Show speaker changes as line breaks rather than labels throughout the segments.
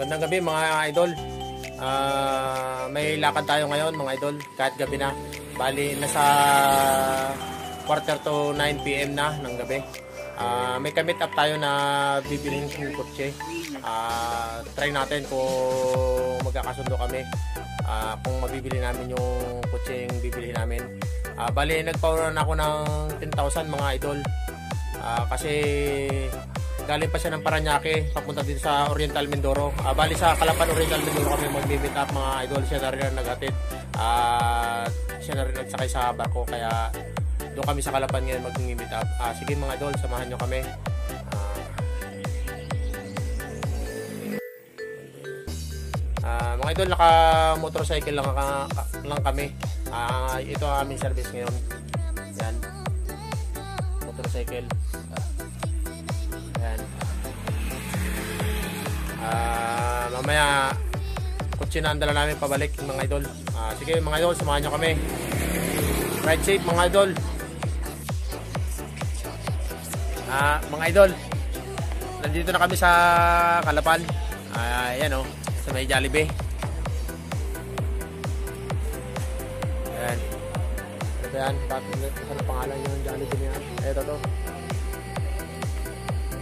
Magandang gabi mga idol. May lakad tayo ngayon mga idol, kahit gabi na. Bali, nasa quarter to 9 PM na ng gabi. May commit up tayo na bibilhin ng kotse. Try natin kung magkakasundo kami. Kung mabibili namin yung kotse yung bibili namin. Bali, nagpa-order na ako ng 10,000 mga idol. Kasi galing pa siya ng Paranaque papunta dito sa Oriental Mindoro. Bali sa Calapan Oriental Mindoro kami mag-meet up mga idol. Siya na rin ang nag-atid. Siya na rin nagsakay sa barko, kaya doon kami sa Calapan ngayon mag-meet up. Sige mga idol, samahan nyo kami. Mga idol, naka-motorcycle lang kami. Ito ang aming service ngayon. Yan. Motorcycle. Yan. Mamaya kutsi na ang dala namin pabalik mga idol. Sige mga idol, samahan nyo kami. Ride safe mga idol. Mga idol, nandito na kami sa Calapan. Ayan o, sa may Jollibee. Ayan. Ayan, saan ang pangalan nyo ng Jollibee niya? Ito to.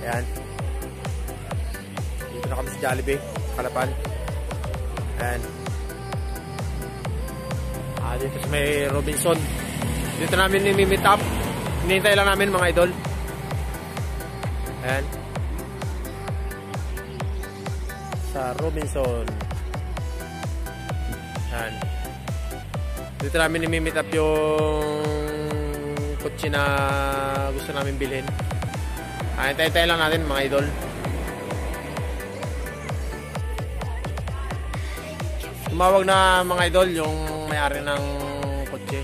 Ayan. Dito na kami sa Jollibee, Calapan. Ayan. Dito sa may Robinson. Dito namin ni-meet up. Hinihintay lang namin mga idol. Ayan. Sa Robinson. Ayan. Dito namin ni-meet up yung kotse na gusto namin bilhin. Hintay-hintay lang natin mga idol. Tumawag na mga idol yung may-ari ng kotse.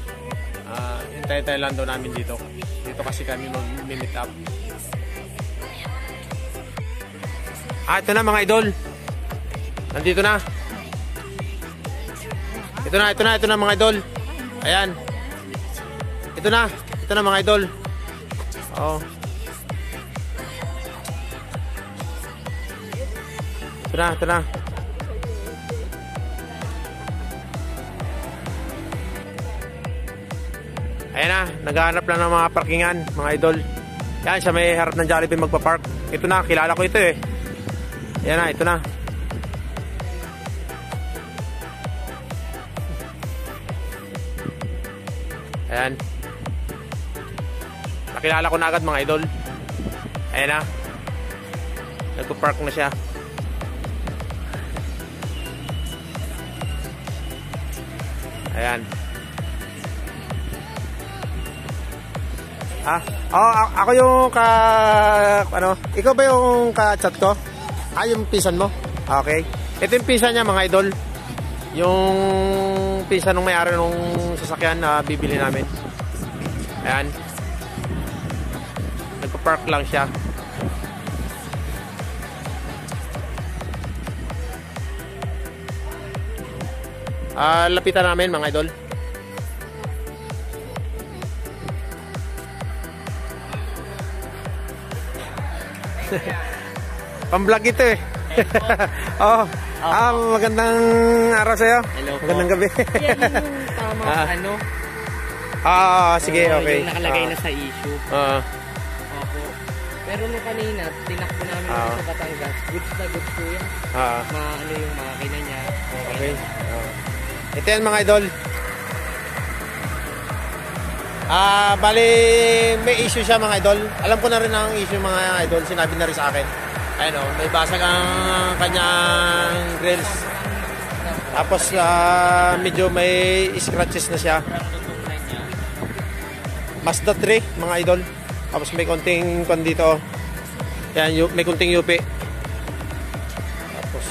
Hintay-hintay lang daw namin dito. Dito kasi kami mag-meet up. Ito na mga idol. Nandito na. Ito na mga idol. Ayan. Ito na mga idol. Oh. Ito na. Ayan na, naghahanap lang ng mga parkingan, mga idol. Yan, siya may harap ng Jollibee magpa-park. Ito na, kilala ko ito eh. Ayan na, ito na. Ayan. Nakilala ko na agad mga idol. Ayan na. Nagpa-park na siya. Ayan. Ako yung ikaw ba yung ka-chat ko? Yung pisan mo? Okay. Ito yung pisan niya mga idol. Yung pisan ng may-ari ng sasakyan na bibili namin. Ayan. Nagpa-park lang siya. Lapitan namin mga idol. Pang-vlog ito eh. Magandang araw sa'yo.
Hello po.
Magandang gabi.
Yan yung tama
sige, okay.
Yung nakalagay na sa issue. Opo. Pero nung kanina, tinakbo namin sa Batangas. Goods na goods po yan. Yung makina niya.
Okay. Ito yan mga idol. Bali, may issue siya mga idol. Alam ko na rin ang issue mga idol. Sinabi na rin sa akin. Ayun o, may basag ang kanyang grills. Tapos medyo may scratches na siya. Mazda 3 mga idol. Tapos may konting kon dito. Yan, may konting yupi. Tapos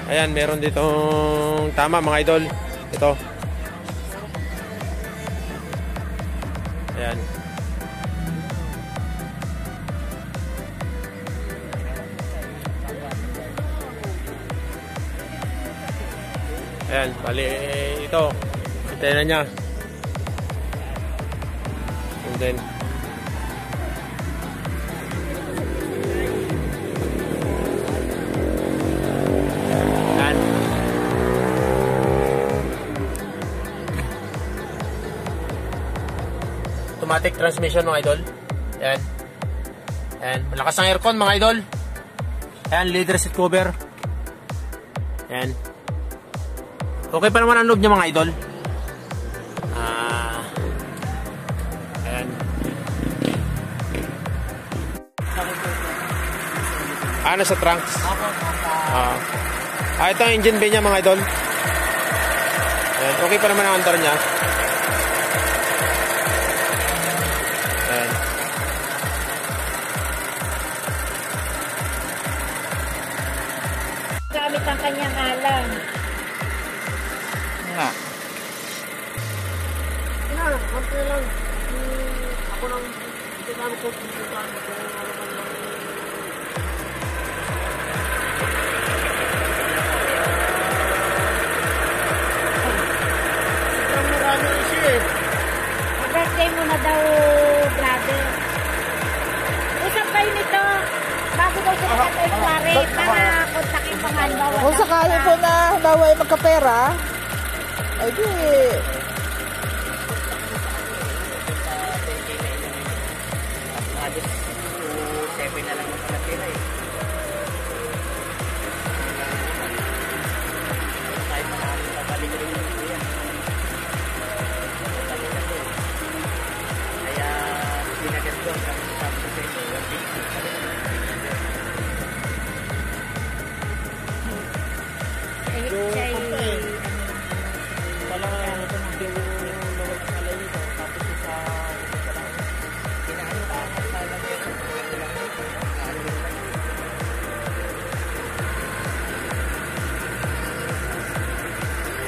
Ayan, meron ditong tama mga idol. Ito. Ayan. Ayan, bali ito. Ito na niya. And then automatic transmission mga idol. Yan. Yan. Malakas ang aircon mga idol. Yan. Leather seat cover. Yan. Okay pa naman ang loob niya mga idol. Ayan. Nasa trunks. Ito ang engine bay niya mga idol. Ayan. Okay pa naman ang andar niya. Ayan.
Gamit ang kanyang alam.
Nga.
Konti lang. Ako nang hindi namin ko pinuntahan ko sobrang marami siya eh.
Birthday mo na daw, brother. Usap kayo nito. Bago daw sa February, para kontakin pa nga ba.
Kung sakali po na halimbawa ay magkapera, ay di,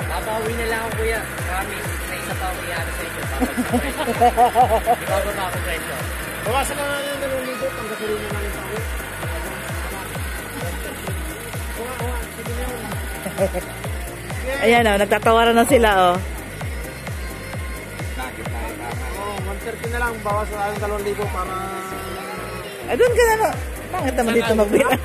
Babawi na lang ako kuya. Promise, may isa pa ako iyari sa inyo. Bago na ako presyo.
Bawasan na nga yung 2,000 pang gasolina namin sa ako.
ayan o, nagtatawaran na sila o.
130 na lang. Bawas na yung 2,000 para...
Ay, doon ka na no. Pangit naman dito magbilang.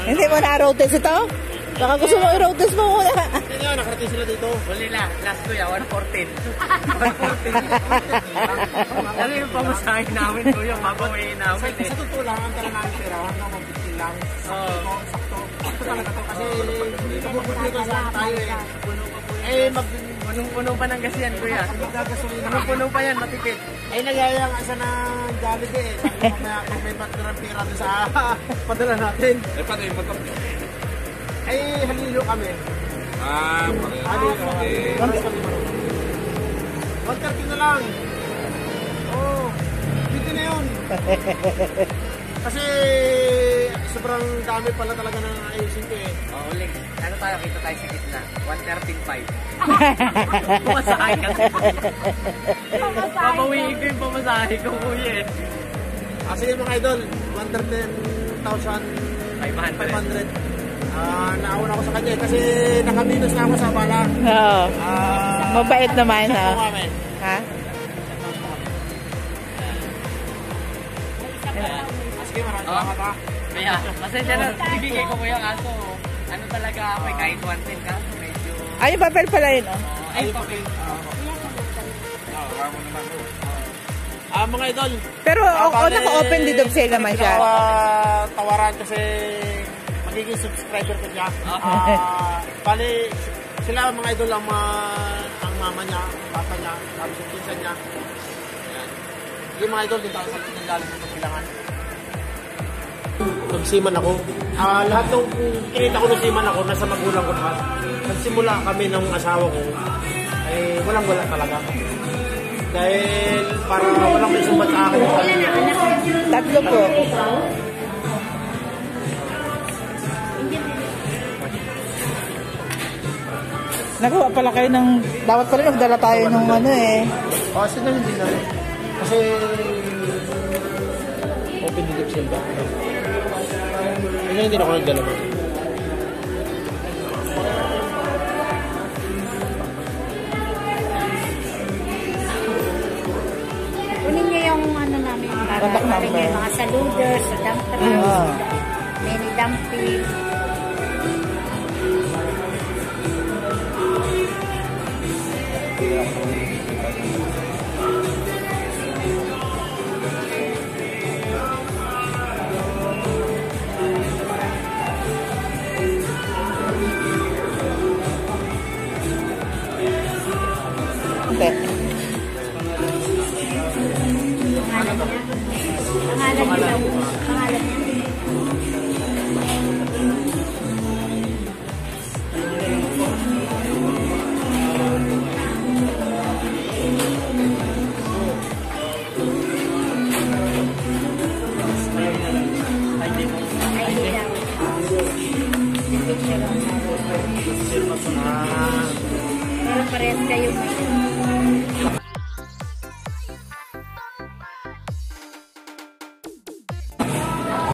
Hindi mo na-road test ito? Baka gusto mo i-road test mo muna.
Hindi nga, nakarating sila dito.
Huli na, last kuya, 114. 114. Ano yung pamasahin namin kuya, babawiin namin eh.
Sa totoo lang, ang tala namin pera, hanggang 150 lang. Sakto. Sakto talaga to. Kasi nabubuti ko saan tayo eh.
Punong-puno pa ng gas yan kuya. Punong-puno pa yan, matipid.
Ay, nagyayang isa na Jollibee eh. Sabi ko mamaya, kung may batirang pera doon sa padala natin.
Eh, paano yung motor nyo?
Ay, halilo kami.
Pareho.
Pares kami. 130 na lang. Oo. Dito na yun. Kasi sobrang dami pala talaga ng ayusin ko eh.
Oo, ulit. Ano tayo, kita tayo sa gitna. 113.5. Pumasahe kasi. Babawiin ko yung pamasahe ko kuya eh.
Sige mga idol, 110,500.
500.
Nauna ko sa kanya kasi nakaminus na ako sa bala.
Oo. Mabait naman ha. Ha?
Sige, maraming salamat ha.
Kaya, pasensya na. Ibigay ko kuya kaso. Ano talaga ako eh, kahit 110 kaso medyo...
Ay, yung papel pala yun oh.
Ay, papel.
Mga idol.
Pero naka-open dito sale naman siya.
Tawaran kasi magiging subscriber ko siya. Bali, sila mga idol ang mama niya, papa niya, tapos yung pinsan niya. Ayan. Yung mga idol, dito sa pinanggaling ng kapilangan. Nagsiman ako. Lahat ng kinita ko nagsiman ako, nasa magulang ko lahat. Nagsimula kami ng asawa ko, ay walang-wala talaga. Dahil parang walang may sumbat sa akin.
Tatlo po. Nagawa pala kayo ng... Dapat pala nagdala tayo ng ano eh.
Kasi na hindi na. Kasi open dito siya ba? Hindi na ako nagdala mo.
Kunin niyo yung ano namin para marin niyo yung mga saluders, sa dump trucks, mini dumping.
Hindi.
Pangalan niya. Pangalan niya daw. Pangalan niya. ID daw. Yung picture lang. Pero parehas kayo.